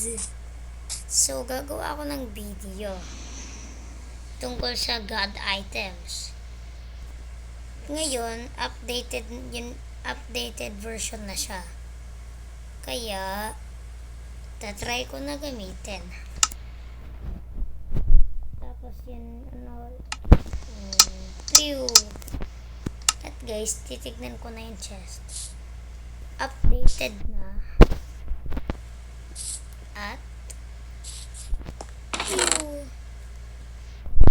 guys! So, gagawa ako ng video tungkol sa God items. Ngayon, updated version na siya. Kaya, tatry ko na gamitin. Tapos yun, Pew! At guys, titignan ko na yung chest. Updated na. At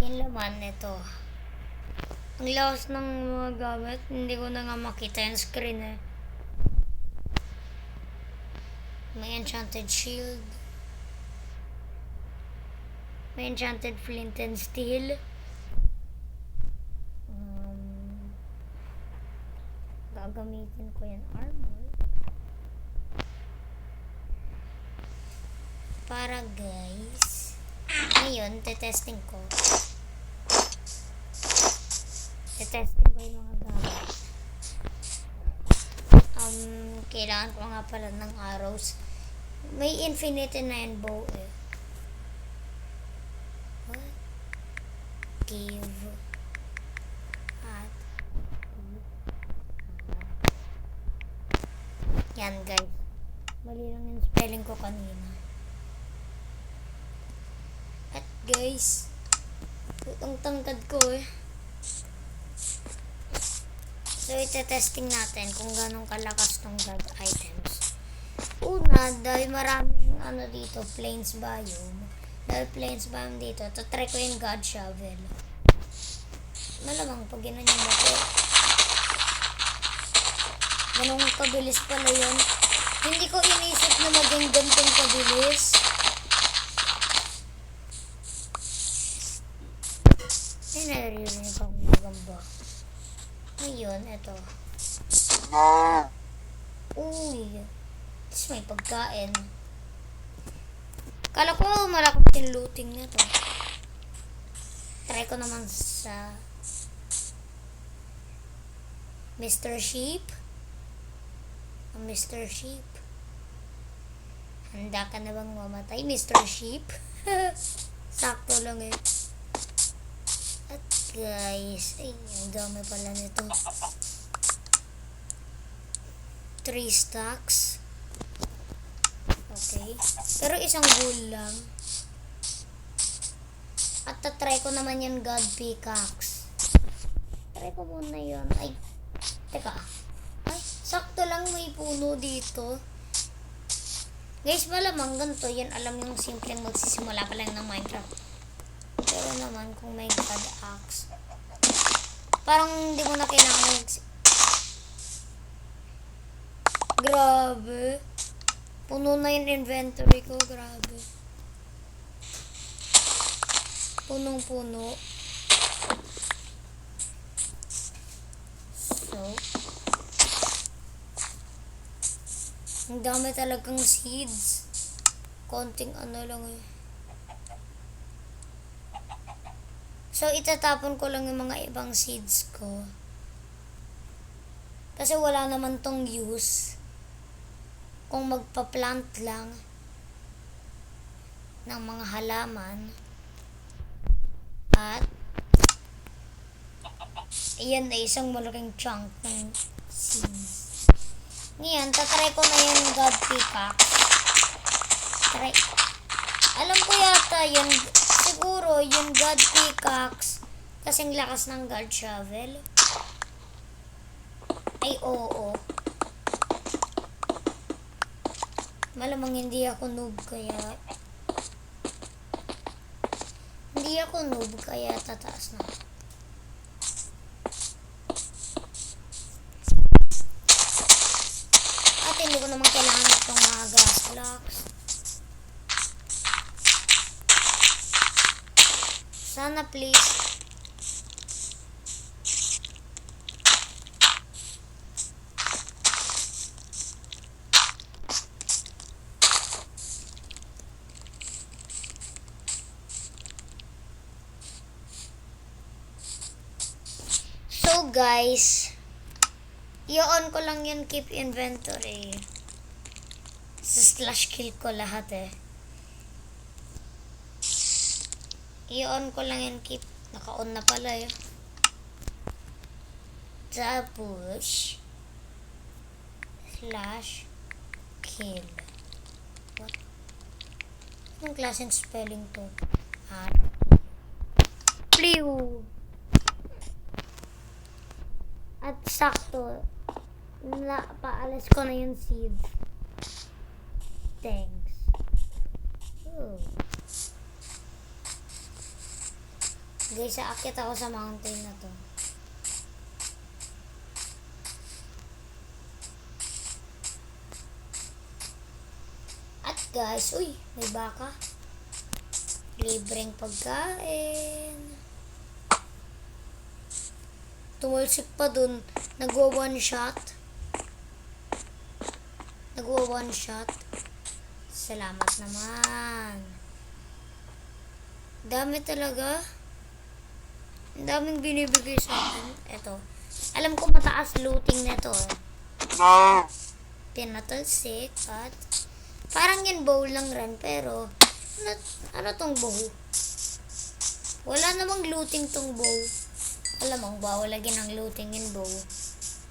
yung laman nito. Ang lakas ng mga gamit, hindi ko na nga makita yung screen eh. May enchanted shield. May enchanted flint and steel. Gagamitin ko yung armor. Para guys, ngayon, tetesting ko yung mga gamit. Kailangan ko nga pala ng arrows. May infinity na yung bow eh. What? Give. At. Yan guys. Mali lang yung spelling ko kanina. At guys, ang tangkad ko eh. So, ite-testing natin kung ganong kalakas tong God items. Una, dahil maraming dito, plains biome. Dahil plains biome dito, tatry ko yung God shovel. Malamang pag ginanyan mo ko. Ganong kabilis pala yun. Hindi ko inisip na maging gantong kabilis. Ay, naririnig akong magamba. Ngayon, eto. Uy. Tapos may pagkain. Kala ko malakot yung looting na to. Try ko naman sa Mr. Sheep. Mr. Sheep. Handa ka na bang mamatay, Mr. Sheep? Sakto lang eh. At guys, ay, ang dami pala nito. 3 stacks. Okay. Pero isang wool lang. At tatry ko naman yung God pickaxe. Try ko muna yun. Ay, teka. Ay, sakto lang may puno dito. Guys, malamang ganito. Yan alam yung simpleng magsisimula pa lang ng Minecraft. Pero naman kung may God axe, parang hindi mo na kailangan grabe. Puno na yung inventory ko. Grabe. Punong-puno. So, ang dami talagang seeds. Konting lang eh. So, itatapon ko lang yung mga ibang seeds ko. Kasi wala naman tong use. Kung magpa-plant lang ng mga halaman. At ayan na isang malaking chunk ng seeds. Ngayon, tatry ko na yung God pickaxe. Alam ko yata yung siguro yung God pickaxe kasing lakas ng God shovel. Ay, oo. Malamang hindi ako noob kaya tataas na. At hindi ko naman kailangan itong mga grass blocks. Sana please. So guys, i-on ko lang yun, keep inventory. Sa slash kill ko lahat eh. I-on ko lang yung keep. Naka-on na pala eh. Tapos, slash kill. What? Anong klaseng spelling to? Plew. At sakto, paalis ko na yung seed. Thanks. Ooh. Guys, aakyat ako sa mountain na to. At guys, uy, may baka. Libreng pagkain. Tumulsik pa dun. Nagwa one shot. Salamat naman. Dami talaga. Ang daming binibigay sa akin. Eto. Alam ko mataas looting na to eh. Pinatalsik at parang yan bow lang rin pero ano tong bow? Wala namang looting tong bow. Alam mo, bawal lagi ng looting in bow.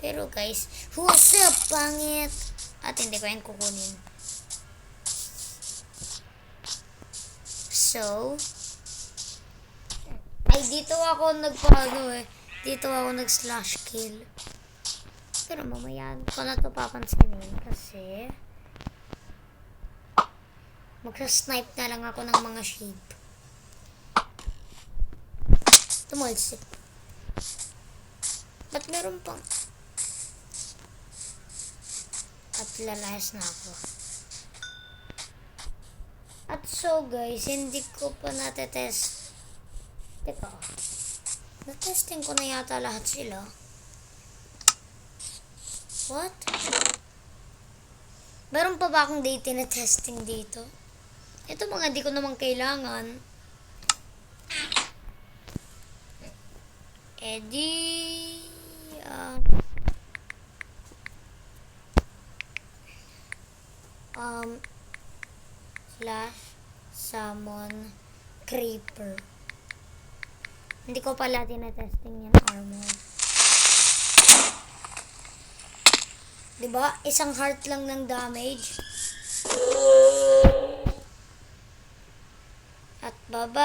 Pero guys, what's up, pangit? At hindi ko yan kukunin. So, ay dito ako dito ako nag-slash kill. Pero mamaya ko na to papansinin kasi magsa-snipe na lang ako ng mga sheep. Tumulsik. Ba't meron pang? At lalayas na ako. At so guys, hindi ko pa natetest. Teka. Natesting ko na yata lahat sila. What? Meron pa ba akong date na testing dito? Ito mga di ko naman kailangan. Slash summon creeper. Hindi ko pala tinetesting yung armor. Diba? Isang heart lang ng damage. At baba.